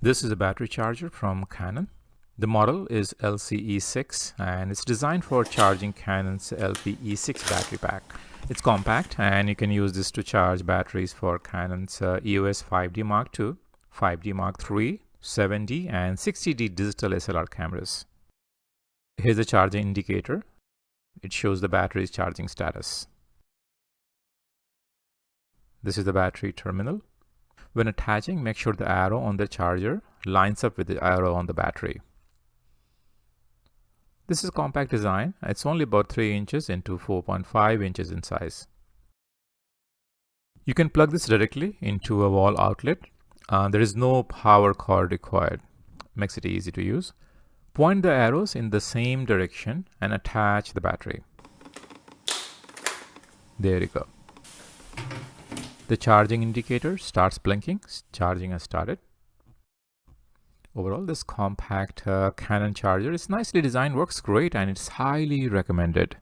This is a battery charger from Canon. The model is LCE6 and it's designed for charging Canon's LPE6 battery pack. It's compact and you can use this to charge batteries for Canon's EOS 5D Mark II, 5D Mark III, 7D and 60D digital SLR cameras. Here's the charging indicator. It shows the battery's charging status. This is the battery terminal. When attaching, make sure the arrow on the charger lines up with the arrow on the battery. This is a compact design. It's only about 3 inches into 4.5 inches in size. You can plug this directly into a wall outlet. There is no power cord required. Makes it easy to use. Point the arrows in the same direction and attach the battery. There you go. The charging indicator starts blinking. Charging has started. Overall, this compact Canon charger is nicely designed, works great, and it's highly recommended.